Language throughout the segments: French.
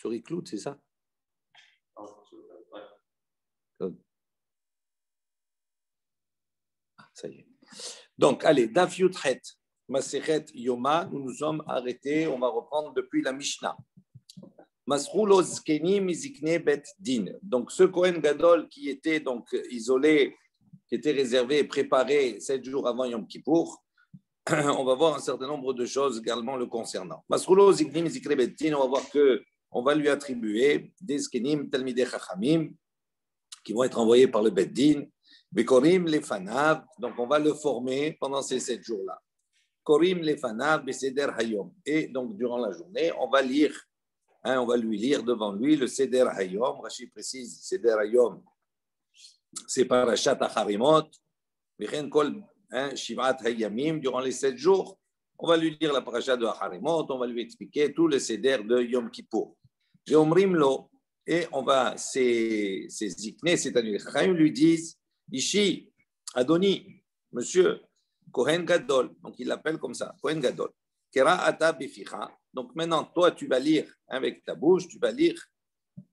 Sur Iklout, c'est ça? Ah, ça y est. Donc, allez, Daf Yudchet, Masechet Yoma, nous nous sommes arrêtés, on va reprendre depuis la Mishnah. Masroulo Zkenim Izikne Bet Din. Donc, ce Kohen Gadol qui était donc isolé, qui était réservé et préparé 7 jours avant Yom Kippour, on va voir un certain nombre de choses également le concernant. Masroulo Zkenim Izikne Bet Din, on va voir qu'on va lui attribuer des Zkenim Talmidei Chachamim qui vont être envoyés par le Bet Din. Bekorim Lefanav, donc on va le former pendant ces 7 jours-là. Korim Lefanav Beseder Hayom. Et donc, durant la journée, on va lire. On va lui lire devant lui le Seder Hayom. Rashi précise, Seder Hayom, c'est Parashat Acharimot. Vichen Kol Shivat Hayamim, durant les 7 jours, on va lui lire la Parashat de Acharimot, on va lui expliquer tout le Seder de Yom Kippour. Veomrim Lo, et on va, ces Zikne, c'est-à-dire lui disent, Ishi, Adoni, monsieur, Kohen Gadol, donc il l'appelle comme ça, Kohen Gadol. Kera ata bificha. Donc maintenant, toi, tu vas lire avec ta bouche, tu vas lire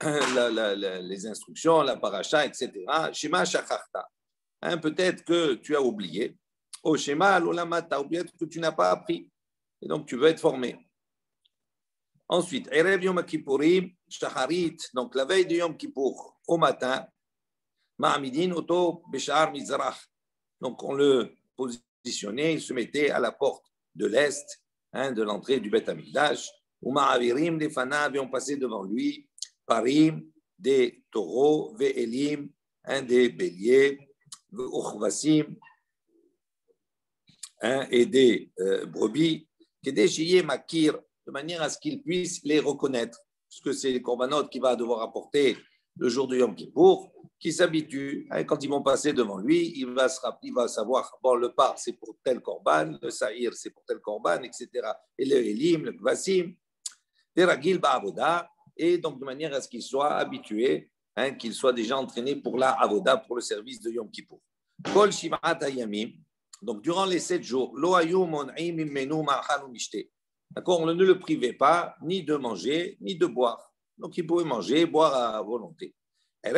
les instructions, la paracha, etc. Shema shacharta. Peut-être que tu as oublié. Au Shema l'olamat, tu as oublié que tu n'as pas appris. Et donc, tu veux être formé. Ensuite, Erev Yom Kippourim, Shacharit, donc la veille de Yom Kippour, au matin, Ma'amidin Oto Beshar Mizrach. Donc, on le positionnait, il se mettait à la porte de l'Est, de l'entrée du Beth Amikdash, ou Ma'avirim des Fanav, et on passait devant lui, Parim, des taureaux, Ve'elim, des béliers, Ve'uchvasim, et des brebis, Kedeshiye Makir, de manière à ce qu'il puisse les reconnaître, puisque c'est les corbanotes qu'il va devoir apporter le jour de Yom Kippour, qui s'habitue, quand ils vont passer devant lui, il va savoir, bon, le par, c'est pour tel korban, le sahir, c'est pour tel korban, etc. Et le elim, le kvasim, des ragil ba'avoda, et donc de manière à ce qu'il soit habitué, qu'il soit déjà entraîné pour la avoda, pour le service de Yom Kippour. Kol shiv'at hayamim, donc durant les 7 jours, lo hayu mon'im mimenu ma'achal u'mishte. D'accord, on ne le privait pas ni de manger, ni de boire. Donc il pouvait manger, boire à volonté. Donc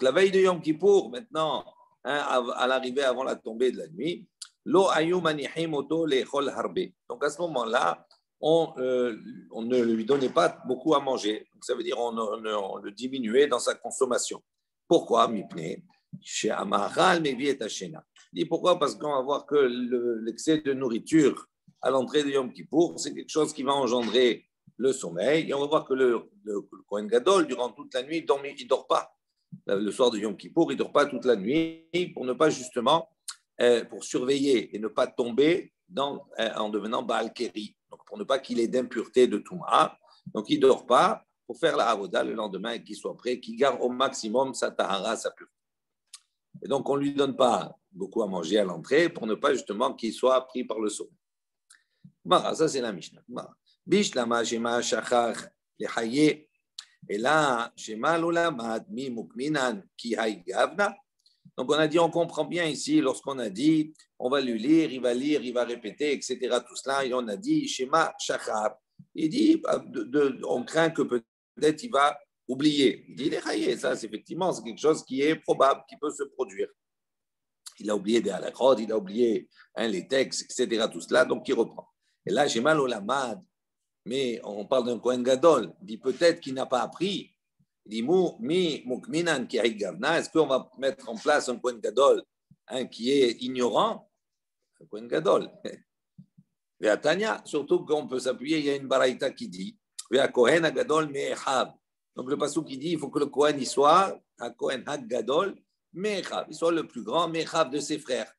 la veille de Yom Kippour, maintenant, à l'arrivée avant la tombée de la nuit, donc à ce moment-là, on ne lui donnait pas beaucoup à manger. Donc ça veut dire on le diminuait dans sa consommation. Pourquoi? Pourquoi? Parce qu'on va voir que l'excès de nourriture à l'entrée de Yom Kippour, c'est quelque chose qui va engendrer le sommeil. Et on va voir que le Kohen Gadol, durant toute la nuit, il ne dort pas. Le soir de Yom Kippour, il ne dort pas toute la nuit pour ne pas justement, pour surveiller et ne pas tomber en devenant Baal Keri. Donc, pour ne pas qu'il ait d'impureté de Touma. Donc, il ne dort pas pour faire la Avoda le lendemain et qu'il soit prêt, qu'il garde au maximum sa Tahara, sa pureté. Et donc, on ne lui donne pas beaucoup à manger à l'entrée pour ne pas justement qu'il soit pris par le sommeil. Ça, c'est la Mishnah. Bishlama Shema Shachar Lechaye. Et là, Shema Lolamad Mi Mukminan Ki Hay Gavna. Donc, on a dit, on comprend bien ici, lorsqu'on a dit, on va lui lire, il va répéter, etc. Tout cela, et on a dit Shema Shachar. Il dit, on craint que peut-être il va oublier. Il dit Lechaye. Ça, c'est effectivement, c'est quelque chose qui est probable, qui peut se produire. Il a oublié des halakhot, il a oublié les textes, etc. Tout cela, donc il reprend. Et là, j'ai mal au lamad, mais on parle d'un Kohen Gadol. Il dit peut-être qu'il n'a pas appris. Il dit mi mukminan ki hay gavna. Est-ce qu'on va mettre en place un Kohen Gadol qui est ignorant? Un Kohen Gadol. Et à Tanya, surtout qu'on peut s'appuyer, il y a une baraïta qui dit Vea Kohen Gadol me'echav. Donc le passage qui dit il faut que le Kohen il soit un Kohen Gadol me'echav. Il soit le plus grand me'echav de ses frères.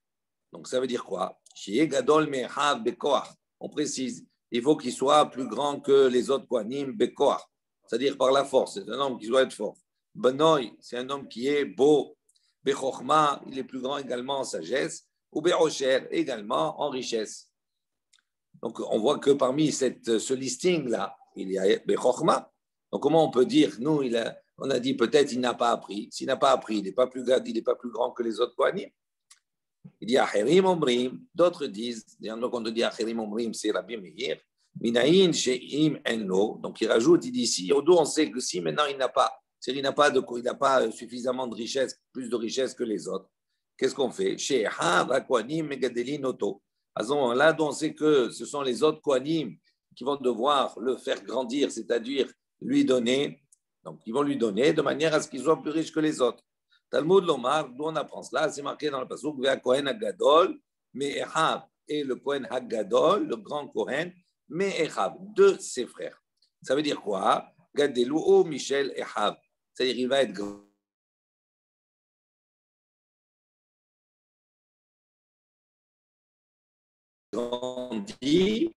Donc ça veut dire quoi? Shiye Gadol me'echav bekoach. On précise, il faut qu'il soit plus grand que les autres Kohanim, Bekoach, c'est-à-dire par la force. C'est un homme qui doit être fort. Benoï, c'est un homme qui est beau. Bechochma, il est plus grand également en sagesse. Ou Berocher, également en richesse. Donc, on voit que parmi ce listing-là, il y a Bechochma. Donc, comment on peut dire, nous, on a dit peut-être il n'a pas appris. S'il n'a pas appris, il n'est pas plus grand que les autres Kohanim. Il dit Acherim Omrim, d'autres disent, donc on te dit Acherim Omrim, c'est Rabbi Meir, Minaïn she'im enlo. Donc il rajoute, il dit si, d'où on sait que si maintenant il n'a pas, c'est-à-dire il n'a pas suffisamment de richesse, plus de richesse que les autres, qu'est-ce qu'on fait? She'ha vakwanim megadelin oto. À ce moment-là, on sait que ce sont les autres kohanim qui vont devoir le faire grandir, c'est-à-dire lui donner. Donc ils vont lui donner de manière à ce qu'il soit plus riche que les autres. Talmud Lomar, d'où on apprend cela, c'est marqué dans le pasuk, Vea Kohen Hagadol, Me'echav, et le Kohen Hagadol, le grand Kohen, Me'echav, de ses frères. Ça veut dire quoi? Gadeluo Michel Echav. C'est-à-dire il va être grandi.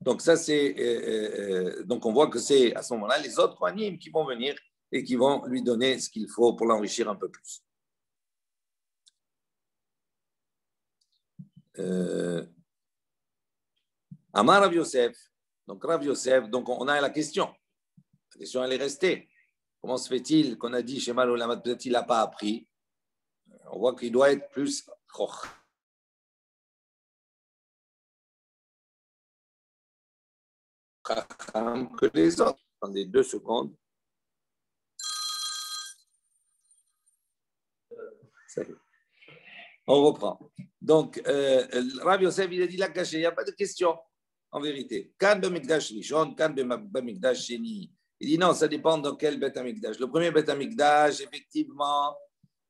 Donc ça c'est donc on voit que c'est à ce moment-là les autres Kohanim qui vont venir et qui vont lui donner ce qu'il faut pour l'enrichir un peu plus. Amar Rav Yosef, donc Rav Yosef, donc on a la question. La question elle est restée. Comment se fait-il qu'on a dit chez Malolamat, peut-être il n'a pas appris? On voit qu'il doit être plus que les autres. Attendez 2 secondes. On reprend. Donc, Rav Yosef, il a dit la cachée, il n'y a pas de question, en vérité. Kan Bamikdash Rishon, Kan Bamikdash Sheni. Il dit non, ça dépend dans quel Beth Amikdash. Le premier Beth Amikdash, effectivement,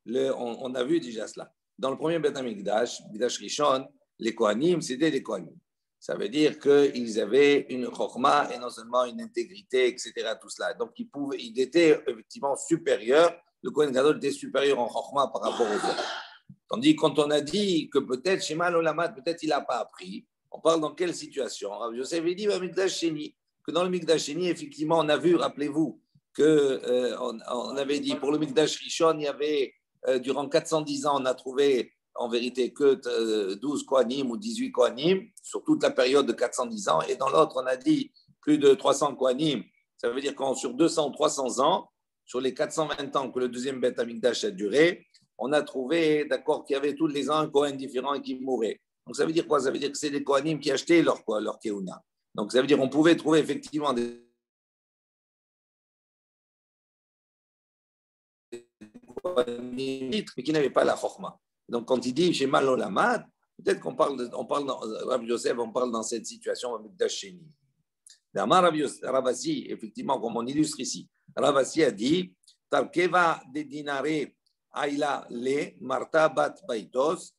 on a vu déjà cela. Dans le premier Beth Amikdash, Mikdash Rishon, les Kohanim, c'était des Kohanim. Ça veut dire qu'ils avaient une chokma et non seulement une intégrité, etc. Tout cela. Donc, ils étaient effectivement supérieurs. Le Kohen Gadol était supérieur en chokma par rapport aux autres. Tandis que quand on a dit que peut-être Shema Lolamad, peut-être il n'a pas appris, on parle dans quelle situation? Rav Yosef a dit Mikdash Sheni, que dans le Mikdash Sheni, effectivement, on a vu, rappelez-vous, qu'on avait dit pour le Mikdash Rishon, il y avait, durant 410 ans, on a trouvé en vérité que 12 Kohanim ou 18 Kohanim sur toute la période de 410 ans, et dans l'autre, on a dit plus de 300 Kohanim. Ça veut dire qu'en sur 200 ou 300 ans, sur les 420 ans que le deuxième Beth Amikdash a duré, on a trouvé, d'accord, qu'il y avait tous les ans un Kohen différent et qui mourait. Donc ça veut dire quoi? Ça veut dire que c'est des Kohanim qui achetaient leur Keuna. Donc ça veut dire qu'on pouvait trouver effectivement des Kohanim, mais qui n'avaient pas la Chokhmah. Donc quand il dit chez Malolamat, peut-être qu'on parle, Rav Yosef, on parle dans cette situation avec Dasheni. Ravasi, effectivement, comme on illustre ici, Ravasi a dit Tarkeva de dinare Aïla le Marta bat Baitos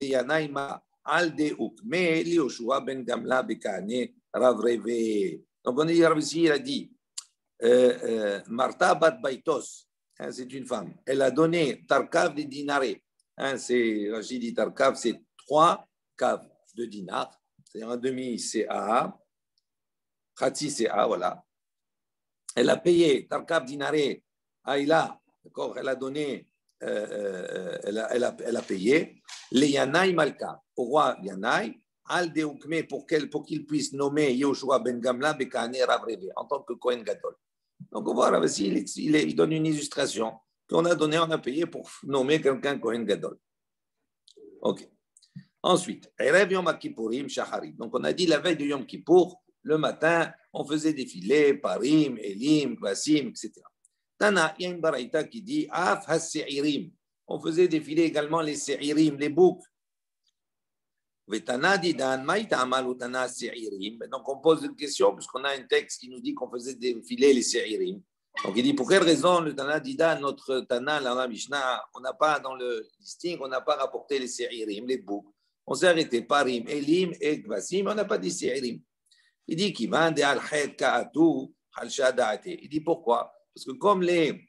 Yanaima al de Ukme Lioshua ben Gamla Bekane Ravreve. Donc on dit Ravasi, il a dit Marta bat Baitos, hein, c'est une femme. Elle a donné Tarkav de dinare. Hein, c'est Rachid dit Tarkav, c'est 3 caves de dinar, c'est-à-dire un demi CA. Khatsi CA, voilà. Elle a payé Tarkav dinare Aïla, d'accord, elle a donné, elle a payé les Yanaï Malka, au roi Yanaï, Al Deukme, pour qu'il puisse nommer Yoshua ben Gamla Bekane Ravreve en tant que Kohen Gadol. Donc on voit ici, il donne une illustration qu'on a donné, on a payé pour nommer quelqu'un Kohen Gadol. Ok. Ensuite, Erev Yom Kippourim Shacharit. Donc on a dit la veille de Yom Kippour, le matin, on faisait défiler Parim, Elim, Kvasim, etc. Tana, il y a une baraïta qui dit Af has-Se'irim. On faisait défiler également les Se'irim, les boucs. Vetana didan maïta amal ou Tana Se'irim. Donc on pose une question, puisqu'on a un texte qui nous dit qu'on faisait défiler les Se'irim. Donc il dit pour quelle raison le Tana didan, notre Tana, la Mishnah, on n'a pas dans le listing, on n'a pas rapporté les Se'irim, les boucs. On s'est arrêté Parim, Elim et Kvasim, on n'a pas dit Se'irim. Il dit qu'il va al-Hed Ka'atu al-Shada'ate. Il dit pourquoi? Parce que comme les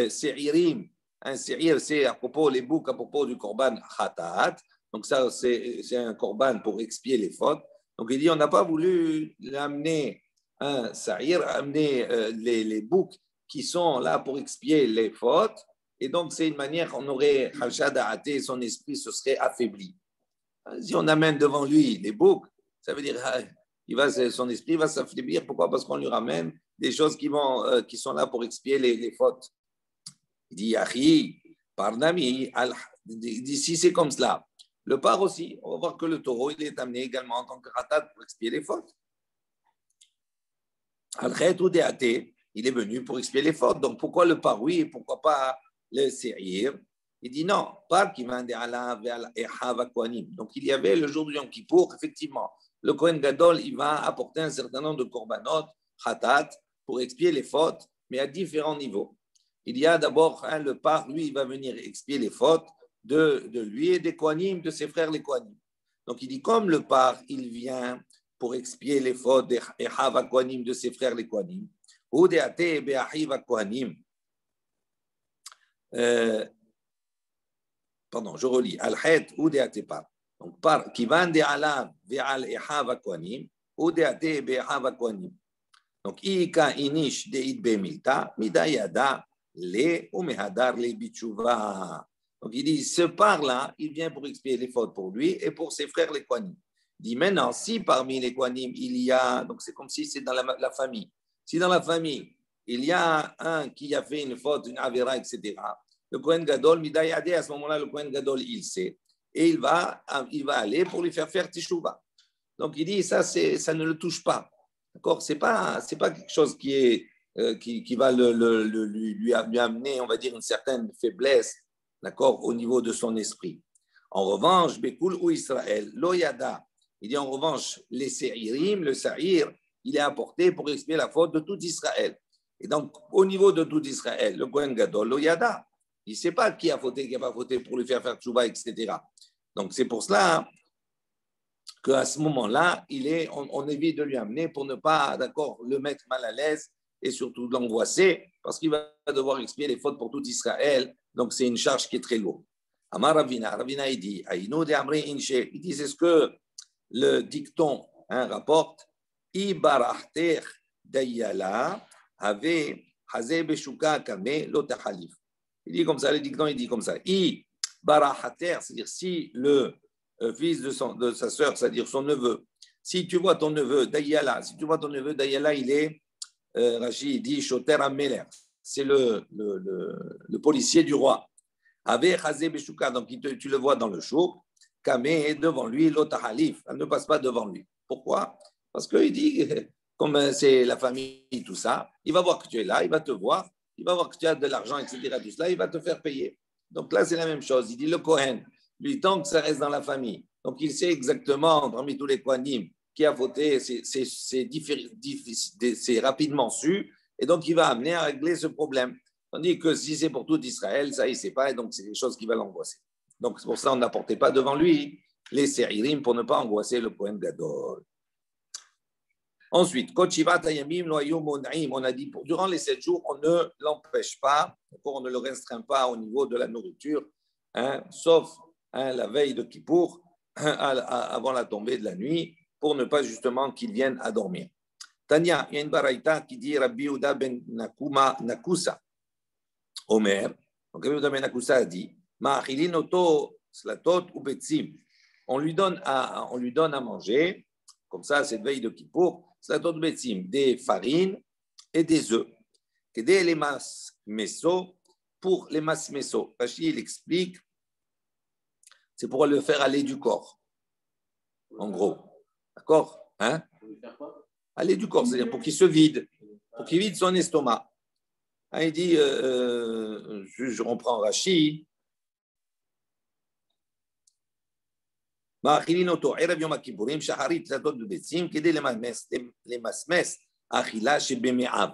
Se'irim, un Se'ir, c'est à propos, les boucs à propos du Korban Khatat, donc ça, c'est un Korban pour expier les fautes. Donc il dit, on n'a pas voulu l'amener, un Se'ir, amener les boucs qui sont là pour expier les fautes, et donc c'est une manière, on aurait al-Shada'ate, son esprit se serait affaibli. Si on amène devant lui les boucs, ça veut dire son esprit va s'affaiblir. Pourquoi? Parce qu'on lui ramène des choses qui sont là pour expier les fautes. Il dit Yahi, Parnami, il dit si c'est comme cela, Le par aussi, on va voir que le taureau, il est amené également en tant que ratat pour expier les fautes. Al-Khet ou Déaté, il est venu pour expier les fautes. Donc pourquoi le par oui et pourquoi pas le Seir? Il dit non, par qui m'a donc il y avait le jour du Yom Kippour, effectivement, le Kohen Gadol, il va apporter un certain nombre de korbanot, khatat, pour expier les fautes, mais à différents niveaux. Il y a d'abord le par, lui, il va venir expier les fautes de lui et des Kohanim, de ses frères les Kohanim. Donc il dit, comme le par, il vient pour expier les fautes des Echav Kohanim, de ses frères les Kohanim, ou des Até Be'ahiv Kohanim. Pardon, je relis. Al-Het ou des Até par. Donc par, qui va de Alav ve'al Echav Kohanim, ou des Até Be'ahiv Kohanim. Donc, Ika inish de'id be'milta, midayada le ou mehadar le bichuva. Donc, il dit, ce par-là, il vient pour expier les fautes pour lui et pour ses frères les Kohanim. Il dit, maintenant, si parmi les Kohanim, il y a, donc c'est comme si c'est dans la famille. Si dans la famille, il y a un qui a fait une faute, une avéra, etc., le Kohen Gadol, midayade, à ce moment-là, le Kohen Gadol, il sait, et il va aller pour lui faire teshuva. Donc, il dit, ça ne le touche pas. D'accord? C'est pas quelque chose qui va lui amener, on va dire, une certaine faiblesse, d'accord, au niveau de son esprit. En revanche, Bekul ou Israël, Loyada, il dit en revanche, les Se'irim, le Sa'ir, il est apporté pour expier la faute de tout Israël. Et donc, au niveau de tout Israël, le Kohen Gadol, Loyada, il ne sait pas qui a fauté, qui n'a pas fauté pour lui faire tchouva, etc. Donc, c'est pour cela qu'à ce moment-là, on évite de lui amener pour ne pas, d'accord, le mettre mal à l'aise et surtout l'angoisser, parce qu'il va devoir expier les fautes pour tout Israël. Donc, c'est une charge qui est très lourde. Amar Ravina, il dit, il dit, c'est ce que le dicton rapporte, Ibarahter Dayala avait Hazé Beshuka Kame Lotachalif. Il dit comme ça, le dicton, il dit comme ça, Ibarahter, c'est-à-dire si le fils de sa sœur, c'est-à-dire son neveu. Si tu vois ton neveu Dayala, il est, Rachid dit, Shoter Ameler, c'est le policier du roi. Avec Chazé Beshuka, donc tu le vois dans le show, Kamé est devant lui, l'Otahalif, elle ne passe pas devant lui. Pourquoi? Parce qu'il dit, comme c'est la famille, tout ça, il va voir que tu es là, il va te voir, il va voir que tu as de l'argent, etc., tout cela, il va te faire payer. Donc là, c'est la même chose. Il dit, le Kohen, lui, tant que ça reste dans la famille, donc il sait exactement, parmi tous les Kohanim, qui a voté, c'est rapidement su, et donc il va amener à régler ce problème. Tandis que si c'est pour tout Israël, ça, il ne sait pas, et donc c'est quelque chose qui va l'angoisser. Donc c'est pour ça qu'on n'apportait pas devant lui les Se'irim pour ne pas angoisser le Kohen Gadol. Ensuite, on a dit, durant les 7 jours, on ne l'empêche pas, on ne le restreint pas au niveau de la nourriture, sauf la veille de Kippour, avant la tombée de la nuit, pour ne pas justement qu'il vienne à dormir. Tania, il y a une baraïta qui dit Rabbi Uda ben Nakusa, Omer, donc Rabbi Uda ben Nakusa a dit, Ma'achilin oto slatot ou betzim. On lui donne à manger, comme ça, cette veille de Kippour, slatot ou betzim, des farines et des œufs. Kedé les mas meso, pour les mas meso. Rachid, il explique, c'est pour le faire aller du corps, en gros. D'accord? Aller du corps, c'est-à-dire pour qu'il se vide, pour qu'il vide son estomac. Il dit, je reprends Rachid, מאכילין ערב יום הכיפורים, שחרית תלתות בביצים, כדי למסמס אכילה שבמעיו.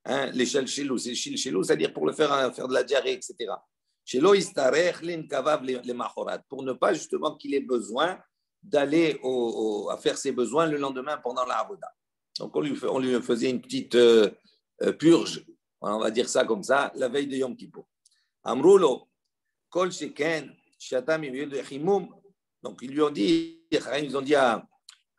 Les shalshilou, c'est shilshilou, c'est-à-dire pour le faire de la diarrhée, etc. Shelo istarech l'inkavav le machorat, pour ne pas justement qu'il ait besoin d'aller à faire ses besoins le lendemain pendant la avoda. Donc on lui faisait une petite purge, on va dire ça comme ça, la veille de Yom Kippour. Amroulo, kol sheken, shatam yud chimum. Donc, ils lui ont dit, ils ont dit à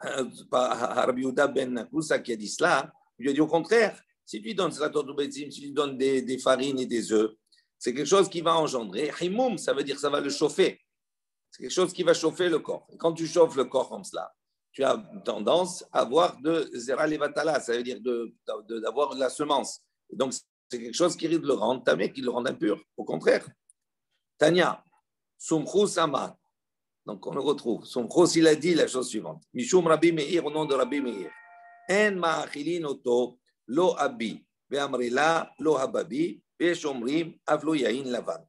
Rabbi Yehuda ben Nakusa qui a dit cela, il lui a dit au contraire, si tu donnes la torte si tu donnes des farines et des œufs, c'est quelque chose qui va engendrer. Himoum, ça veut dire que ça va le chauffer. C'est quelque chose qui va chauffer le corps. Et quand tu chauffes le corps comme cela, tu as tendance à avoir de zera levatala, ça veut dire d'avoir de la semence. Et donc, c'est quelque chose qui risque de le rendre tamé, qui le rend impur. Au contraire. Tania, sumchus amar. Donc on le retrouve. Son Chos, il a dit la chose suivante. Mishum Rabbi Meir, au nom de Rabbi Meir. En ma'achilin oto lo abi, ve'amrila lo hababi, ve'shomrim avlo yain lavan.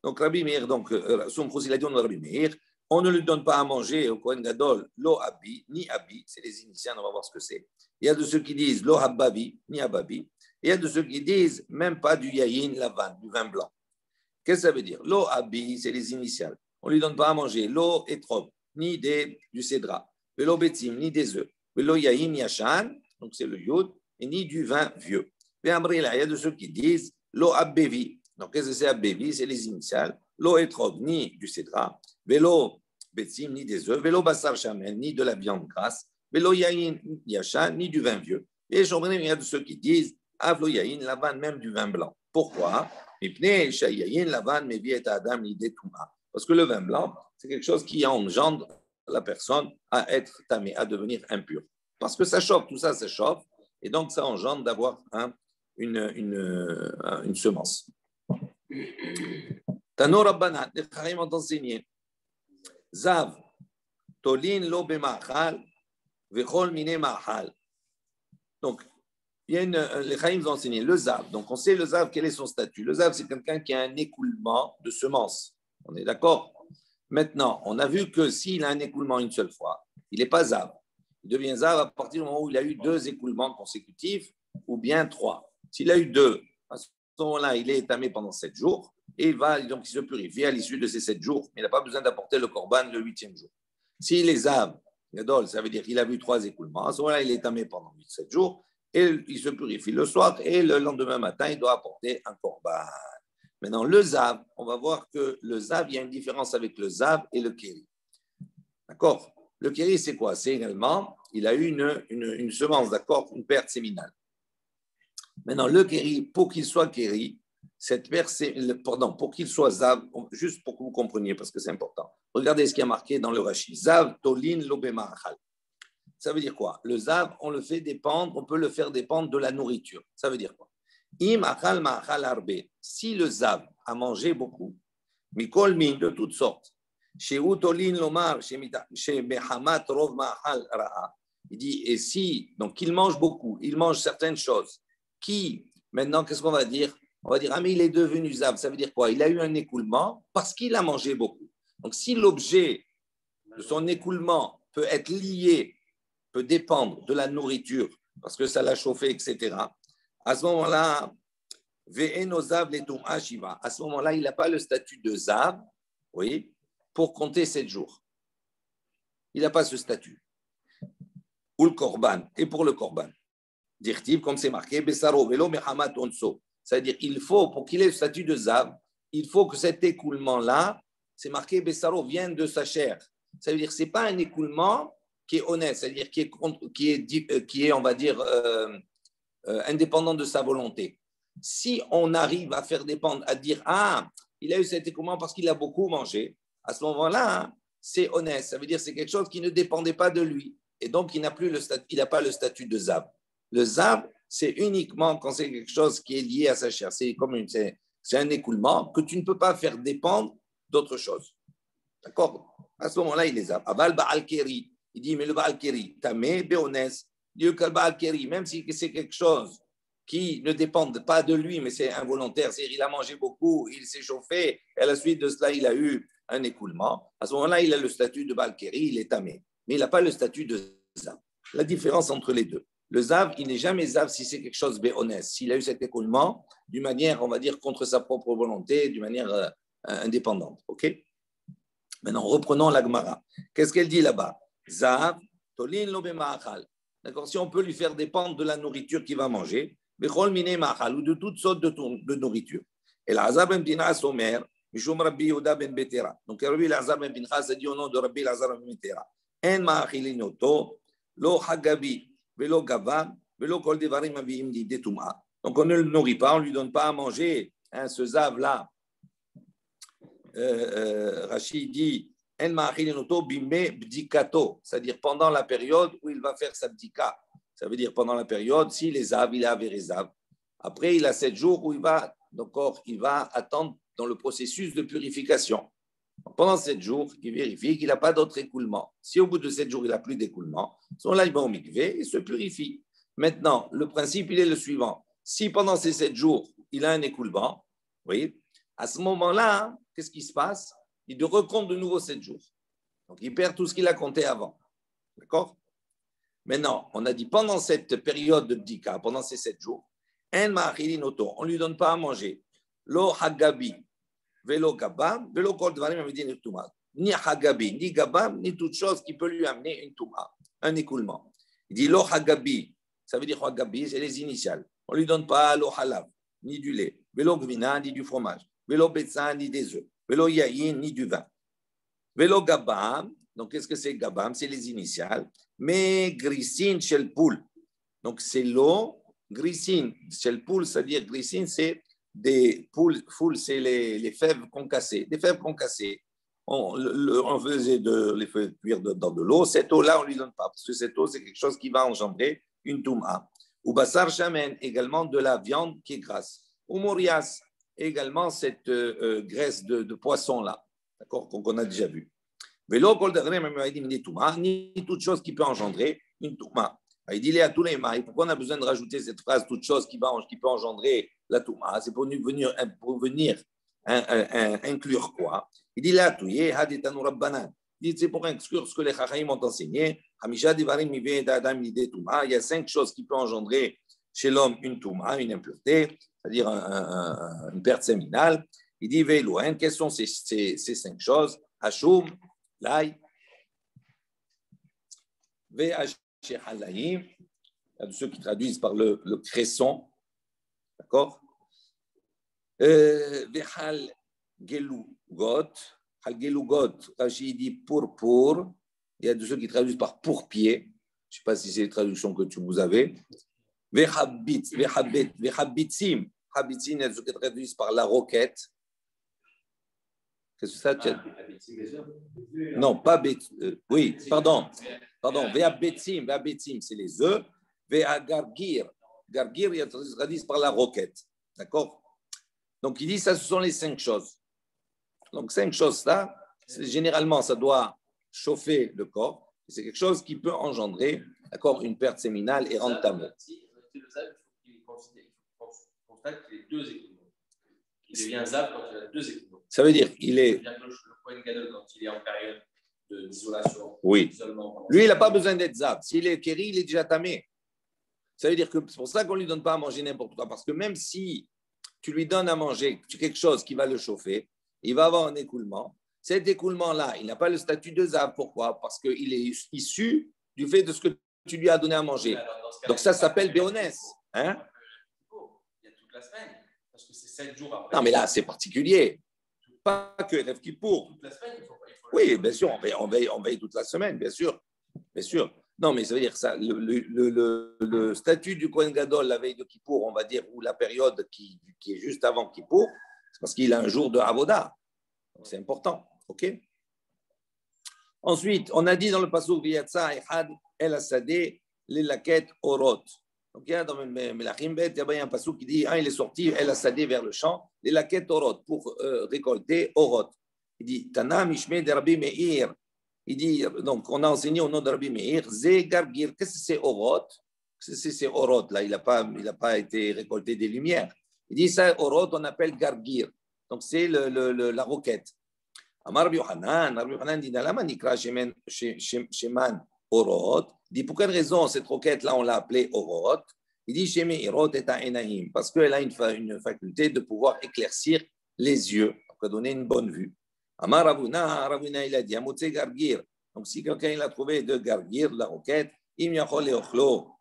Donc Rabbi Meir, donc son Chos, il a dit au nom de Rabbi Meir, on ne lui donne pas à manger au Kohen Gadol lo abi, ni abi, c'est les initiales, on va voir ce que c'est. Il y a de ceux qui disent lo hababi, ni hababi. Il y a de ceux qui disent même pas du yayin lavan, du vin blanc. Qu'est-ce que ça veut dire? Lo abi, c'est les initiales. On ne lui donne pas à manger lo etrog, ni du cédra, velo betzim, ni des œufs, velo yayin yashan, donc c'est le yud, et ni du vin vieux. Mais il y a de ceux qui disent lo abbevi. Donc qu'est-ce que c'est abbevi? C'est les initiales. Lo etrog, ni du cédra, velo betzim, ni des œufs, velo basar shamen, ni de la viande grasse, velo yayin yashan, ni du vin vieux. Et il y a de ceux qui disent avlo yayin lavan, même du vin blanc. Pourquoi? Parce que le vin blanc, c'est quelque chose qui engendre la personne à être tamé, à devenir impur. Parce que ça chauffe, tout ça, ça chauffe, et donc ça engendre d'avoir une semence. Tano Rabbanat, les Chaim ont enseigné Zav, Tolin lo bemachal, vechol mine machal. Donc, les Chaim ont enseigné le Zav. Donc, on sait le Zav, quel est son statut. Le Zav, c'est quelqu'un qui a un écoulement de semences. On est d'accord? Maintenant, on a vu que s'il a un écoulement une seule fois, il n'est pas Zav. Il devient Zav à partir du moment où il a eu 2 écoulements consécutifs ou bien 3. S'il a eu 2, à ce moment-là, il est étamé pendant 7 jours et il se purifie à l'issue de ces 7 jours. Mais il n'a pas besoin d'apporter le korban le 8e jour. S'il est Zav, Gadol, ça veut dire qu'il a vu 3 écoulements. À ce moment-là, il est étamé pendant 7 jours. Et il se purifie le soir et le lendemain matin, il doit apporter un korban. Maintenant, le zav, on va voir que le zav, il y a une différence avec le zav et le kéri. D'accord? Le kéri, c'est quoi? C'est également, il a eu une semence, d'accord? Une perte séminale. Maintenant, le kéri, pour qu'il soit kéri, pour qu'il soit zav, juste pour que vous compreniez, parce que c'est important. Regardez ce qui est marqué dans le Rashi. Zav, tolin, lobema, achal. Ça veut dire quoi? Le zav, on le fait dépendre, on peut le faire dépendre de la nourriture. Ça veut dire quoi? Im achal ma'achal arbe. Si le zav a mangé beaucoup, mikol min de toutes sortes, chez utolin lomar, chez mehamat rov ma'achal ra'a. Il dit, et si, donc il mange beaucoup, il mange certaines choses, qui, maintenant, qu'est-ce qu'on va dire? On va dire, ah mais il est devenu zav. Ça veut dire quoi? Il a eu un écoulement parce qu'il a mangé beaucoup. Donc si l'objet de son écoulement peut être lié, peut dépendre de la nourriture, parce que ça l'a chauffé, etc. À ce moment-là, à ce moment-là, il n'a pas le statut de zav, oui, pour compter 7 jours. Il n'a pas ce statut. Ou le korban, et pour le korban. Dire-t-il, comme c'est marqué, c'est-à-dire il faut, pour qu'il ait le statut de zav, il faut que cet écoulement-là, c'est marqué Bessaro, vienne de sa chair. Ça veut dire que ce n'est pas un écoulement qui est honnête, c'est-à-dire qui est on va dire, indépendant de sa volonté. Si on arrive à faire dépendre, à dire, ah, il a eu cet écoulement parce qu'il a beaucoup mangé, à ce moment-là, c'est honnête. Ça veut dire que c'est quelque chose qui ne dépendait pas de lui. Et donc, il n'a pas le statut de zav. Le zav, c'est uniquement quand c'est quelque chose qui est lié à sa chair. C'est un écoulement que tu ne peux pas faire dépendre d'autre chose. D'accord? À ce moment-là, il est zav. Aval ba'al keri. Il dit, mais le Baal Keri, tamé, béonès, Dieu que le Baal Keri, même si c'est quelque chose qui ne dépend pas de lui, mais c'est involontaire, c'est-à-dire il a mangé beaucoup, il s'est chauffé, et à la suite de cela, il a eu un écoulement. À ce moment-là, il a le statut de Baal Keri, il est tamé. Mais il n'a pas le statut de Zav. La différence entre les deux. Le Zav, il n'est jamais Zav si c'est quelque chose béonès. S'il a eu cet écoulement, d'une manière, on va dire, contre sa propre volonté, d'une manière indépendante. OK? Maintenant, reprenons la Gemara. Qu'est-ce qu'elle dit là-bas? Zav, tolin lo bema'achal. D'accord? Si on peut lui faire dépendre de la nourriture qu'il va manger, bechol mine ma'achal, ou de toutes sortes de nourriture. Et l'Azar ben Pinchas omer, mishum Rabbi Yehuda ben Betera. Donc, Rabbi l'Azar ben Pinchas a dit au nom de Rabbi l'Azar ben Betera. En ma'achilin oto, lo hagabi, velo gavam, velo kol devarim aviim di detuma. Donc, on ne le nourrit pas, on ne lui donne pas à manger. Ce zav-là, Rachid dit, c'est-à-dire pendant la période où il va faire sa bdika. Ça veut dire pendant la période, s'il est zav, il est avéré zav. Après, il a 7 jours où il va attendre dans le processus de purification. Pendant 7 jours, il vérifie qu'il n'a pas d'autre écoulement. Si au bout de 7 jours, il n'a plus d'écoulement, là, il va au mikvé et se purifie. Maintenant, le principe, il est le suivant. Si pendant ces 7 jours, il a un écoulement, oui, à ce moment-là, qu'est-ce qui se passe? Il recompte de nouveau 7 jours. Donc, il perd tout ce qu'il a compté avant. D'accord? Maintenant, on a dit pendant cette période de bdika, pendant ces 7 jours, on ne lui donne pas à manger. Lo hagabi, velo gabam, velo kol dvarim amidin tuma. Ni hagabi, ni gabam, ni toute chose qui peut lui amener une tuma, un écoulement. Il dit lo hagabi, ça veut dire hagabi, c'est les initiales. On ne lui donne pas lo halab, ni du lait, velo gvina, ni du fromage, velo betza, ni des œufs, velo yayin, ni du vin. Velo gabam, donc qu'est-ce que c'est gabam? C'est les initiales. Mais glycine chez le poule. Donc c'est l'eau, glycine chez le poule, c'est-à-dire glycine, c'est des poules, c'est les fèves concassées. Des fèves concassées. On faisait les faire cuire dans de l'eau. Cette eau-là, on ne lui donne pas, parce que cette eau, c'est quelque chose qui va engendrer une touma. Ou basar shamen, également de la viande qui est grasse. Ou morias, également cette graisse de poisson-là, d'accord, qu'on a déjà vu. Vélo, ni toute chose qui peut engendrer une touma. Il dit à tous les mailles, pourquoi on a besoin de rajouter cette phrase, toute chose qui peut engendrer la touma? C'est pour venir inclure quoi? Il dit là, c'est pour inclure ce que les Chachamim ont enseigné. Il y a 5 choses qui peuvent engendrer chez l'homme une touma, une impureté, c'est-à-dire une perte séminale. Il dit, quelles sont ces 5 choses? Hashum, l'ail, Ve'ashehalaim, il y a ceux qui traduisent par le cresson, d'accord? Ve'hal gelugot, hal gelugot, Rashi dit pourpour, il y a de ceux qui traduisent par pourpier, je ne sais pas si c'est les traductions que vous avez. Ve'habitsim, habitzim, il y a de ceux qui traduisent par la roquette. Qu'est-ce que c'est ça? Non, pas oui, pardon. Ve'abetzim, c'est les œufs. Ve'agargir, gargir, il y a traduit par la roquette. D'accord? Donc, il dit ça, ce sont les 5 choses. Donc, 5 choses là, généralement, ça doit chauffer le corps. C'est quelque chose qui peut engendrer, d'accord, une perte séminale et rendre tamé. Il constate qu'il est 2 équipements. Il devient zav quand il a 2 équipements. Ça veut dire qu'il est. Le Kohen Gadol, quand il est en période d'isolation. Oui. Lui, il n'a pas besoin d'être zav. S'il est kéri, il est déjà tamé. Ça veut dire que c'est pour ça qu'on ne lui donne pas à manger n'importe quoi. Parce que même si tu lui donnes à manger quelque chose qui va le chauffer, il va avoir un écoulement. Cet écoulement-là, il n'a pas le statut de zav. Pourquoi? Parce qu'il est issu du fait de ce que tu lui as donné à manger. Donc ça s'appelle béonès. Hein? Il y a toute la semaine. Parce que c'est 7 jours après. Non, mais là, c'est particulier. Pas que Erev Kippour. Toute la semaine, il faut oui, bien sûr, on veille toute la semaine, bien sûr. Bien sûr. Non, mais ça veut dire ça, le statut du Kohen Gadol la veille de Kippour, on va dire, ou la période qui est juste avant Kippour, c'est parce qu'il a un jour de Avoda. Donc, c'est important. OK? Ensuite, on a dit dans le Pasuk Viyatsa Echad El Asadeh Lelaket Orot. Donc, il y a dans Melachim Bet, il y a un Pasuk qui dit il est sorti El Asadeh vers le champ, Lelaket Orot, pour récolter Orot. Il dit Tana Mishme de Rabbi Meir. Il dit, donc, on a enseigné au nom de Rabbi Meir, Zé Gargir. Qu'est-ce que c'est Orot? C'est ces Orot, là, il n'a pas été récolté des lumières. Il dit ça, Orot, on appelle Gargir. Donc, c'est la roquette. Amar Rabbi Yochanan dit Nalama Nikra Sheman Orot. Il dit, pour quelle raison cette roquette-là, on l'a appelée Orot? Il dit, Sheme Irot et Enaim, parce qu'elle a une faculté de pouvoir éclaircir les yeux, pour donner une bonne vue. Amar Ravuna, il a dit, Amotse Gargir. Donc, si quelqu'un il a trouvé de Gargir, la roquette, Im Yachol et Ochlo,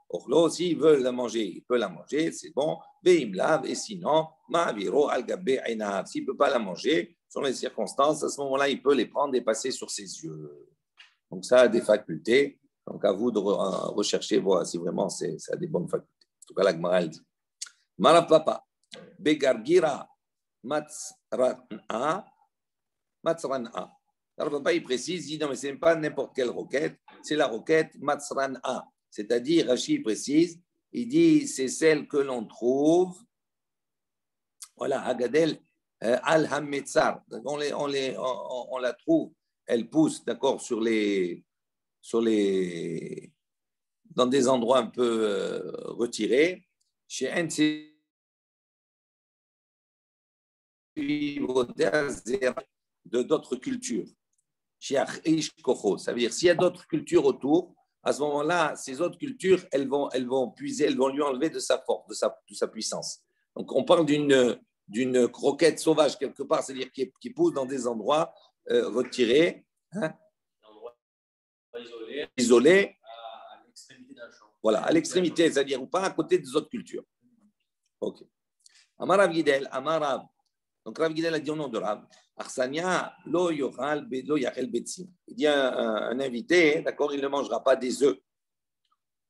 s'il veut la manger, il peut la manger, c'est bon. Veim lave, et sinon, Ma'aviro al-Gabbe Einav. S'il ne peut pas la manger, selon les circonstances, à ce moment-là, il peut les prendre et passer sur ses yeux. Donc, ça a des facultés. Donc, à vous de rechercher, voir si vraiment ça a des bonnes facultés. En tout cas, la Gemara, elle dit. Marapapa, Begargira Matzran'a. Alors, papa, il précise, il dit non, mais ce n'est pas n'importe quelle roquette, c'est la roquette Matzran'a. C'est-à-dire, Rashi précise, il dit c'est celle que l'on trouve, voilà, Hagadel Al-Hametzar. On la trouve, elle pousse, d'accord, dans des endroits un peu retirés. Chez de d'autres cultures. Ça veut dire s'il y a d'autres cultures autour, à ce moment-là, ces autres cultures, elles vont puiser, elles vont lui enlever de sa force, de sa puissance. Donc, on parle d'une croquette sauvage quelque part, c'est-à-dire qui pousse dans des endroits retirés, hein, isolés, à l'extrémité d'un champ. Voilà, à l'extrémité, c'est-à-dire ou pas à côté des autres cultures. Ok. Amar Rav Gidel, Amar Rav. Donc Rav Gidel a dit au nom de Rav, Arsania lo yachel betsim. Il dit un invité, d'accord, il ne mangera pas des œufs.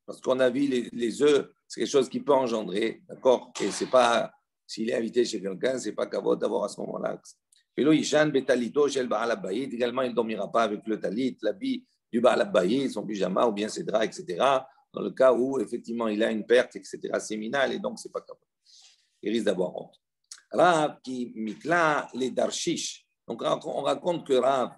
Parce qu'on a vu les œufs, c'est quelque chose qui peut engendrer, d'accord, et c'est pas, s'il est invité chez quelqu'un, c'est pas kavod d'avoir à ce moment-là. Velo yishan betalito shel ba'al habayit. Également, il ne dormira pas avec le talit, l'habit du ba'al habayit, son pyjama ou bien ses draps, etc. Dans le cas où, effectivement, il a une perte, etc., séminale, et donc, c'est pas kavod. Il risque d'avoir honte. Rav qui mikla les darshish. Donc, on raconte que Rav,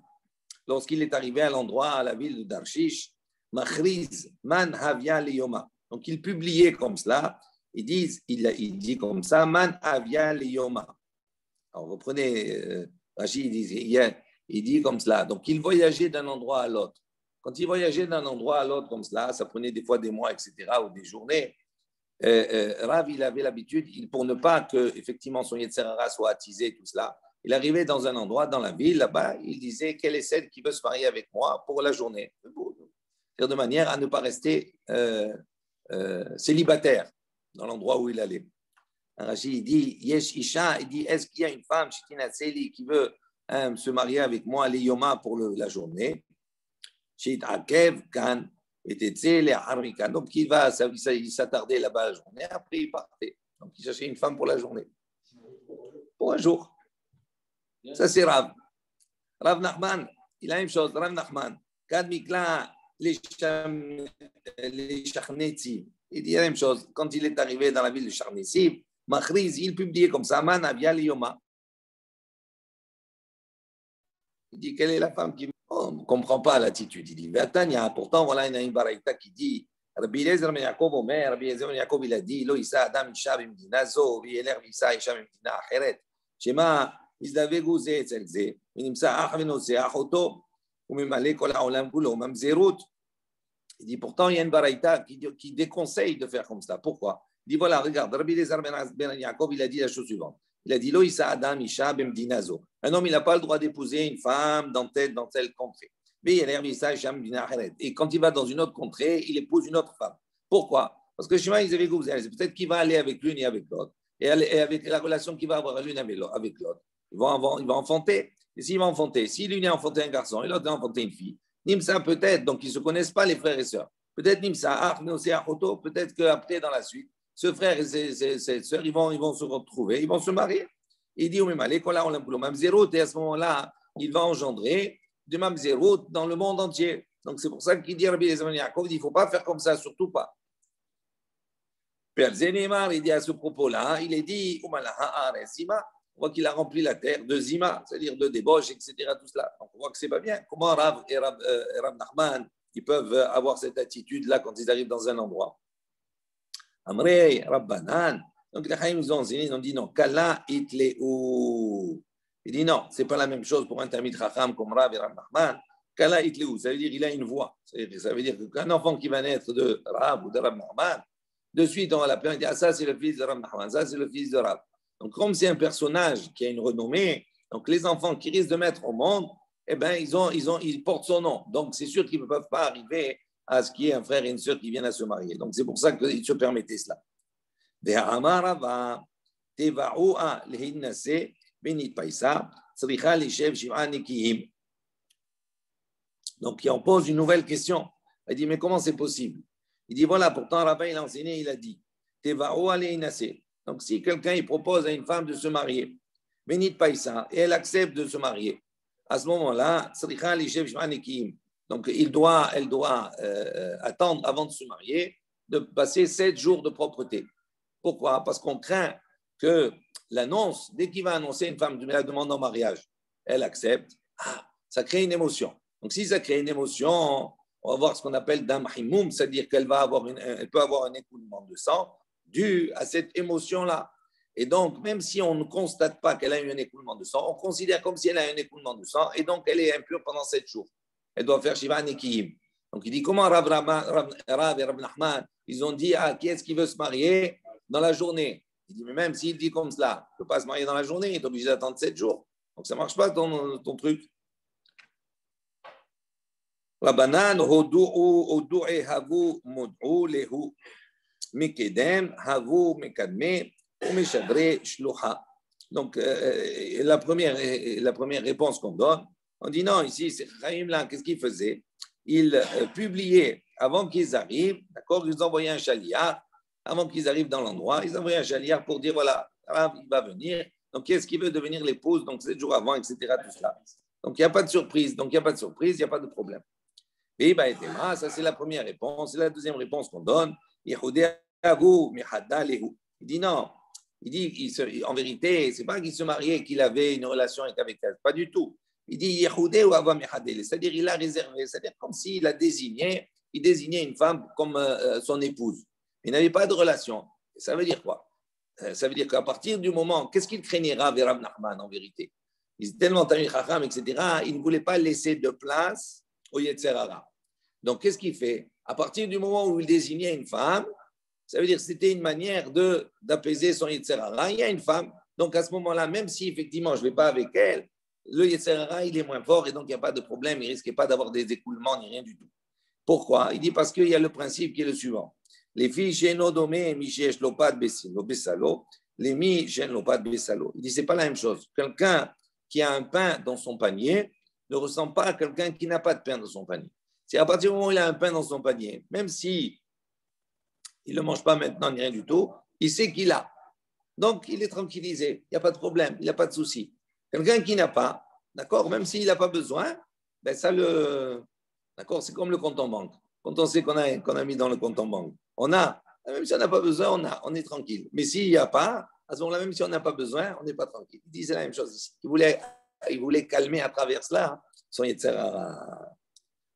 lorsqu'il est arrivé à l'endroit, à la ville de Darshish, Machriz man havia liyoma. Donc, il publiait comme cela. Il dit comme ça, man havia liyoma. Alors, reprenez, Rachid, il dit comme cela. Donc, il voyageait d'un endroit à l'autre. Quand il voyageait d'un endroit à l'autre comme cela, ça prenait des fois des mois, etc., ou des journées. Rav, il avait l'habitude, pour ne pas que effectivement son Yetzer Hara soit attisé, tout cela, il arrivait dans un endroit, dans la ville, là-bas, il disait quelle est celle qui veut se marier avec moi pour la journée, de manière à ne pas rester célibataire dans l'endroit où il allait. Rachid, il dit Yesh Isha, il dit est-ce qu'il y a une femme, Shitina Seli, qui veut se marier avec moi, les Yoma, pour la journée? Shit Akev, Kan. Donc, il s'attardait là-bas la journée, après il partait. Donc, il cherchait une femme pour la journée. Pour un jour. Ça, c'est Rav. Rav Nachman, il a la même chose. Rav Nachman, Kad Mikla, les Charnetzi. Il dit la même chose. Quand il est arrivé dans la ville de Charnetzi, Machriz, il publiait comme ça, Man Avia Liyoma. Il dit, quelle est la femme qui... Oh, on ne comprend pas l'attitude. Il dit, Vatania, pourtant, voilà, il y a une baraïta qui dit, Rabbi Eliezer ben Yaakov Omer, Rabbi Eliezer ben Yaakov, il a dit, Lo Issa Adam Isha b'mdina zo, v'yeler v'Issa Isha b'mdina acheret. Shema, Izdavegu ze etzel ze, v'nimsa ach v'noseh oto, u'mimale kol ha'olam kulo, mamzerut. Il dit, pourtant, il y a une baraïta qui déconseille de faire comme ça. Pourquoi? Il dit, voilà, regarde, Rabbi Eliezer ben Yaakov, il a dit la chose suivante. Il a dit, Lo Issa Adam Isha b'mdina zo. Un homme, il n'a pas le droit d'épouser une femme dans telle contrée. Mais il a l'air et quand il va dans une autre contrée, il épouse une autre femme. Pourquoi? Parce que chez moi, ils avaient peut-être qu'il va aller avec l'une et avec l'autre. Et avec la relation qu'il va avoir l'une avec l'autre, il va enfanter. Et s'il va enfanter, si l'une a enfanté un garçon et l'autre a enfanté une fille, Nimsa peut-être, donc ils ne se connaissent pas les frères et sœurs. Peut-être Nimsa, peut-être qu'après, dans la suite, ce frère et cette sœur, ils vont se retrouver, ils vont se marier. Il dit, et à ce moment-là, il va engendrer du mamzerut dans le monde entier. Donc c'est pour ça qu'il dit Rabbi Eliezer ben Yaakov, il ne faut pas faire comme ça, surtout pas. Il dit à ce propos-là, il est dit, on voit qu'il a rempli la terre de zima, c'est-à-dire de débauche, etc. Tout cela. Donc on voit que c'est pas bien. Comment Rav et Rav Nachman, ils peuvent avoir cette attitude-là quand ils arrivent dans un endroit? Amrei, Rabbanan. Donc les Chaim nous ont enseigné, ils ont dit non, Kala itleu. Il dit non, ce n'est pas la même chose pour un Talmid Chacham comme Rav et Rav Nachman. Kala itleu, ça veut dire qu'il a une voix. Ça veut dire qu'un enfant qui va naître de Rav ou de Rav Nachman, de suite on va l'appeler, on dit ah, ça c'est le fils de Rav Nachman, ça c'est le fils de Rav. Donc comme c'est un personnage qui a une renommée, donc les enfants qui risquent de mettre au monde, eh ben, ils portent son nom. Donc c'est sûr qu'ils ne peuvent pas arriver à ce qu'il y ait un frère et une sœur qui viennent à se marier. Donc c'est pour ça qu'ils se permettaient cela. Donc, on pose une nouvelle question. Il dit, mais comment c'est possible? Il dit, voilà, pourtant, Rabbi, il a enseigné, il a dit, donc, si quelqu'un il propose à une femme de se marier, Benit Païsa, et elle accepte de se marier, à ce moment-là, donc elle doit attendre avant de se marier, de passer 7 jours de propreté. Pourquoi? Parce qu'on craint que l'annonce, dès qu'il va annoncer une femme la demande en mariage, elle accepte, ça crée une émotion. Donc, si ça crée une émotion, on va voir ce qu'on appelle dam himoum, c'est-à-dire qu'elle elle peut avoir un écoulement de sang dû à cette émotion-là. Et donc, même si on ne constate pas qu'elle a eu un écoulement de sang, on considère comme si elle a eu un écoulement de sang et donc elle est impure pendant 7 jours. Elle doit faire Shiva Nekiyim. Donc, il dit comment Rav et Rav Nachman, ils ont dit qui est-ce qui veut se marier dans la journée? Il dit mais même s'il dit comme cela, il ne peut pas se marier dans la journée, il est obligé d'attendre 7 jours. Donc, ça ne marche pas ton truc. Rabbanan, Hodu'e Havu Mud'u Lehu Mikedem Havu Mekadme Umeshadre Shluha. Donc, la première réponse qu'on donne, on dit non, ici, c'est Chaim là, qu'est-ce qu'il faisait? Il publiait, avant qu'ils arrivent, d'accord, ils envoyaient un chaliard, avant qu'ils arrivent dans l'endroit, ils envoyaient un chaliard pour dire voilà, il va venir. Donc, qu'est-ce qu'il veut devenir l'épouse? Donc, 7 jours avant, etc. Tout cela. Donc, il n'y a pas de surprise. Donc, il n'y a pas de surprise, il n'y a pas de problème. Et ça, c'est la première réponse. C'est la deuxième réponse qu'on donne. Il dit non. Il dit, en vérité, ce n'est pas qu'il se mariait, qu'il avait une relation avec elle. Pas du tout. Il dit, c'est-à-dire il a réservé, c'est-à-dire comme s'il a désigné, il désignait une femme comme son épouse. Il n'avait pas de relation. Ça veut dire quoi? Ça veut dire qu'à partir du moment, qu'est-ce qu'il craignait Rav et Rav Nachman en vérité? Il était tellement Tamil Chacham, etc., il ne voulait pas laisser de place au Yetzer Hara. Donc, qu'est-ce qu'il fait? À partir du moment où il désignait une femme, ça veut dire que c'était une manière d'apaiser son Yetzer Hara. Il y a une femme, donc à ce moment-là, même si effectivement je ne vais pas avec elle, le Yetzer Hara, il est moins fort et donc il n'y a pas de problème, il ne risquait pas d'avoir des écoulements ni rien du tout. Pourquoi? Il dit parce qu'il y a le principe qui est le suivant. Les filles chez Nodomé et Michesh Lopat Bessalo, les mi chez Lopat Bessalo. Il dit c'est pas la même chose. Quelqu'un qui a un pain dans son panier ne ressemble pas à quelqu'un qui n'a pas de pain dans son panier. C'est à partir du moment où il a un pain dans son panier, même si il ne le mange pas maintenant ni rien du tout, il sait qu'il a. Donc, il est tranquillisé. Il n'y a pas de problème, il n'y a pas de souci. Quelqu'un qui n'a pas, d'accord, même s'il n'a pas besoin, ben ça d'accord, c'est comme le compte en banque. Quand on sait qu'on a mis dans le compte en banque, on a, même si on n'a pas besoin, on est tranquille. Mais s'il n'y a pas, à ce moment-là, même si on n'a pas besoin, on n'est pas tranquille. Il dit c'est la même chose ici. Il voulait calmer à travers cela son Yetzer Hara.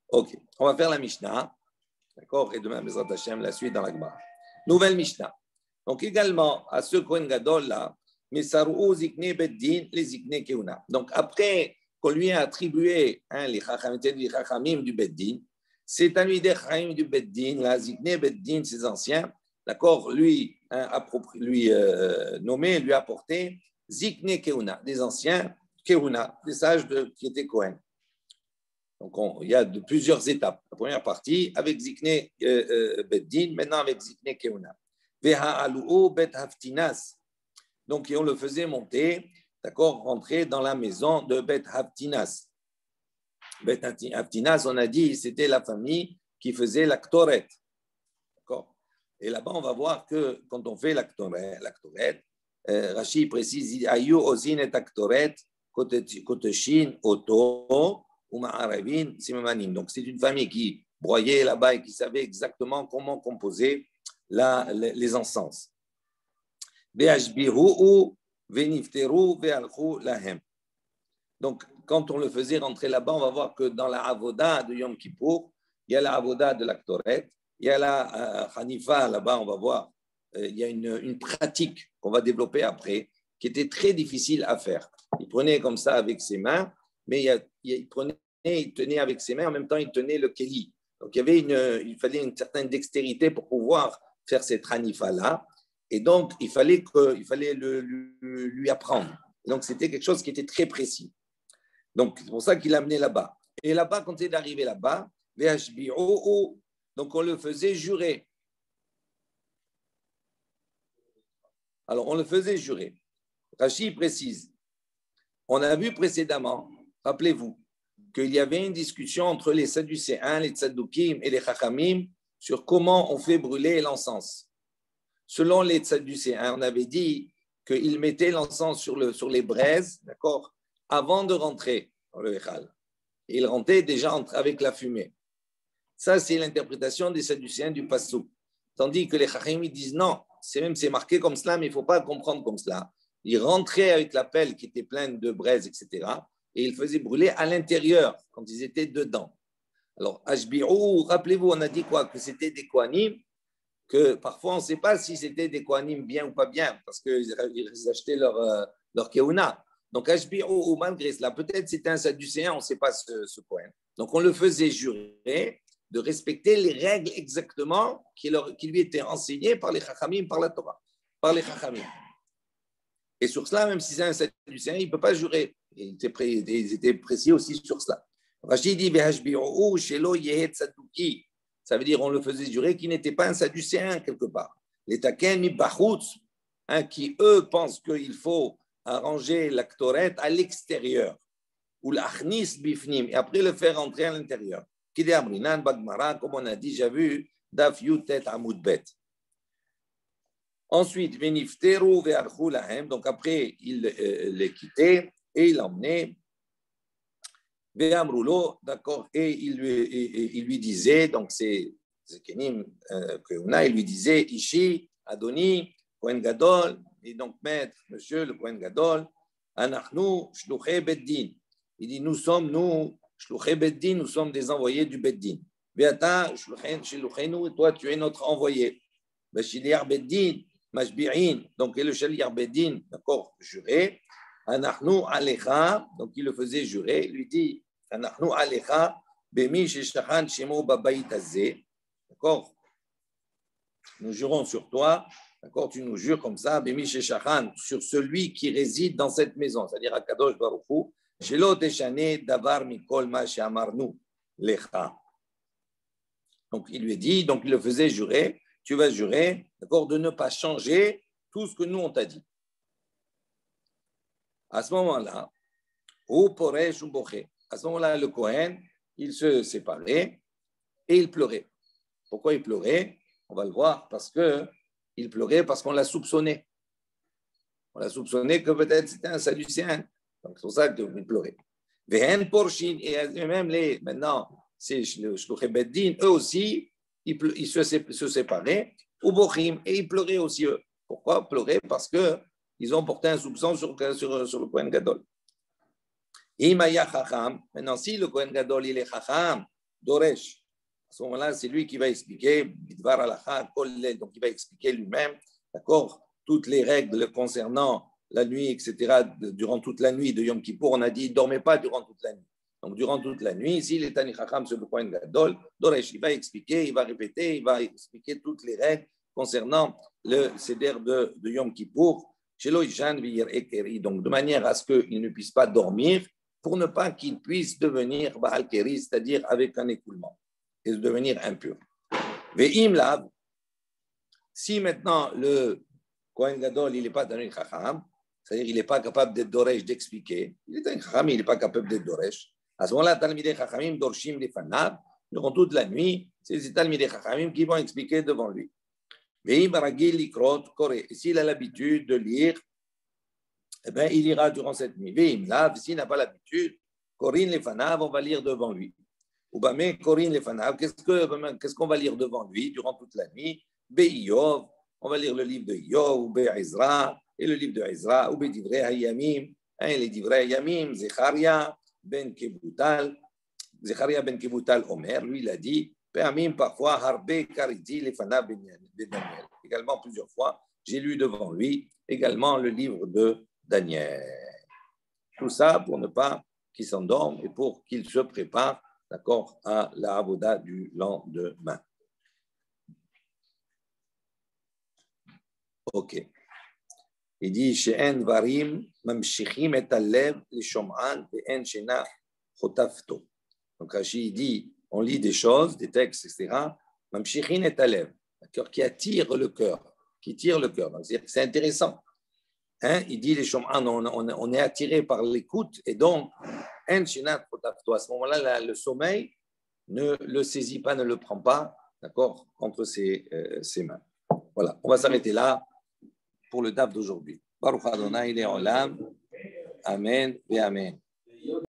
Ok, on va faire la Mishnah. D'accord? Et demain, Bezrat Hashem, la suite dans la Gemara. Nouvelle Mishnah. Donc, également, à ce Kohen Gadol-là, Mesarou Zikne Beddin, les Zikne Keuna. Donc, après qu'on lui a attribué les Chachamim du Beddin, c'est à lui des Chachamim du Beddin, la Zikne Beddin, ses anciens, d'accord, lui nommé, lui apporté Zikne Keuna, des anciens Keuna, des sages qui étaient Kohen. Donc, il y a plusieurs étapes. La première partie avec Zikne Beddin, maintenant avec Zikne Keuna. Ve'ha'alu'u bet haftinas. Donc, on le faisait monter, d'accord, rentrer dans la maison de Bet Haftinas. Bet Haftinas, on a dit, c'était la famille qui faisait la Ktoret. D'accord. Et là-bas, on va voir que quand on fait la Ktoret, Rashi précise, Ayu ozin et Ktoret, Koteshin, Oto, Uma'aravin, Simamanim. Donc, c'est une famille qui broyait là-bas et qui savait exactement comment composer les encens. Donc, quand on le faisait rentrer là-bas, on va voir que dans la avoda de Yom Kippour, il y a la avoda de la Ktoret, il y a la Hanifa, là-bas, on va voir, il y a une pratique qu'on va développer après, qui était très difficile à faire. Il prenait comme ça avec ses mains, mais il tenait avec ses mains, en même temps, il tenait le keli. Donc, il fallait une certaine dextérité pour pouvoir faire cette Hanifa-là. Et donc, il fallait lui apprendre. Donc, c'était quelque chose qui était très précis. Donc, c'est pour ça qu'il l'a amené là-bas. Et là-bas, quand il est arrivé là-bas, donc on le faisait jurer. Alors, on le faisait jurer. Rashi précise, on a vu précédemment, rappelez-vous, qu'il y avait une discussion entre les Sadducéens, les Tzaddukim et les Chachamim sur comment on fait brûler l'encens. Selon les Sadducéens, on avait dit qu'ils mettaient l'encens sur les braises, d'accord, avant de rentrer dans le Echal. Ils rentraient déjà avec la fumée. Ça, c'est l'interprétation des Sadducéens du Passouk. Tandis que les Chachamim disent non, c'est marqué comme cela, mais il ne faut pas le comprendre comme cela. il rentrait avec la pelle qui était pleine de braise, etc. Et il faisait brûler à l'intérieur quand ils étaient dedans. Alors, Ashbi'u, rappelez-vous, on a dit quoi? Que c'était des Kohanim, que parfois on ne sait pas si c'était des Kohanim bien ou pas bien, parce qu'ils achetaient leur Keuna. Donc, Ashbi'u, malgré cela, peut-être c'était un Sadducéen, on ne sait pas ce Kohen. Donc, on le faisait jurer de respecter les règles exactement qui lui étaient enseignées par les Chachamim, par la Torah, par les Chachamim. Et sur cela, même si c'est un Sadducéen, il ne peut pas jurer. Ils étaient précis aussi sur cela. Rachid dit ça veut dire on le faisait jurer qu'il n'était pas un Sadducéen quelque part. Les Taken mi bachutz, qui eux pensent qu'il faut arranger la Ktoret à l'extérieur, ou l'achnis bifnim, et après le faire entrer à l'intérieur. Kide Amrinan Bagmara, comme on a déjà vu, Daf Yutet Amud Bet. Ensuite, Venifteru ve'archu lahem, donc après il les quittait et il l'emmenait. Ve'amrulo, d'accord, et il lui disait, donc c'est Kenim Keuna, il lui disait Ishi, Adoni, Kohen Gadol, et donc maître, monsieur le Kohen Gadol, Anachnu, Shluchei Beddin. Il dit nous, Shluchei Beddin, nous sommes des envoyés du Beddin. Ve'ata, Shlucheinu, et toi tu es notre envoyé. Bashiliar Beddin, Mashbi'in, donc et le Shaliar Beddin, d'accord, juré. Anachnu alecha, donc il le faisait jurer, il lui dit Anachnu alecha, bemi sheshachan shemo babayit hazeh, d'accord, nous jurons sur toi, d'accord, tu nous jures comme ça, bemi sheshachan, sur celui qui réside dans cette maison, c'est-à-dire Akadosh Baruch Hu, shelo teshane davar mikol ma she'amarnu lecha. Donc il lui dit, donc il le faisait jurer, tu vas jurer, d'accord, de ne pas changer tout ce que nous on t'a dit. À ce moment-là, le Kohen, il se séparait et il pleurait. Pourquoi il pleurait? On va le voir, parce qu'il pleurait parce qu'on l'a soupçonné. On l'a soupçonné que peut-être c'était un Sadducéen. Donc c'est pour ça qu'il pleurait. Et même maintenant, c'est le Shluchei Beddin, eux aussi, ils se séparaient, et ils pleuraient aussi eux. Pourquoi pleurer? Parce qu'ils ont porté un soupçon sur le Kohen Gadol. Maintenant, si le Kohen Gadol il est Chacham, Doresh, à ce moment-là, c'est lui qui va expliquer, donc il va expliquer lui-même, d'accord, toutes les règles concernant la nuit, etc., durant toute la nuit de Yom Kippour. On a dit, il ne dormait pas durant toute la nuit. Donc, durant toute la nuit, s'il est Tani Chacham sur le Kohen Gadol, Doresh, il va expliquer, il va répéter, il va expliquer toutes les règles concernant le Seder de Yom Kippour, donc de manière à ce qu'il ne puisse pas dormir, pour ne pas qu'il puisse devenir Baal Keri, c'est-à-dire avec un écoulement, et devenir impur. Ve'im lav, si maintenant le Kohen Gadol, il n'est pas Tani Chacham, c'est-à-dire il n'est pas capable d'être Doresh, d'expliquer, il est Tani Chacham, il n'est pas capable d'être Doresh, à ce moment-là, Talmidei Chachamim dorshim lefanav, durant toute la nuit, c'est les Talmidei Chachamim qui vont expliquer devant lui. Et s'il a l'habitude de lire, eh bien, il ira durant cette nuit. S'il n'a pas l'habitude, Corinne les Fanav, on va lire devant lui. Ou bien, Corinne les Fanav, qu'est-ce qu'on va lire devant lui durant toute la nuit? Be'iyov, on va lire le livre de Yov, ou Be'ezra, et le livre de Ezra, ou Be'divrei Hayamim, les Divrei Hayamim, Zecharia ben Kebutal, Omer, lui, il a dit, parfois, Harbe Kariti les Fanav de Daniel. Également, plusieurs fois, j'ai lu devant lui également le livre de Daniel. Tout ça pour ne pas qu'il s'endorme et pour qu'il se prépare, d'accord, à la avoda du lendemain. Ok. Il dit She'en varim mamshichim et alev li shom'an ve'en shena chotafto. Donc Rashi dit, on lit des choses, des textes, etc. Mamshichin et alev, d'accord, qui attire le cœur, qui tire le cœur. Donc c'est intéressant. Hein, il dit les shom'an, on est attiré par l'écoute et donc en shena chotafto. À ce moment-là, le sommeil ne le saisit pas, ne le prend pas, d'accord, entre ses mains. Voilà, on va s'arrêter là pour le daf d'aujourd'hui. Baruch Adonai Le'olam. Amen et Amen.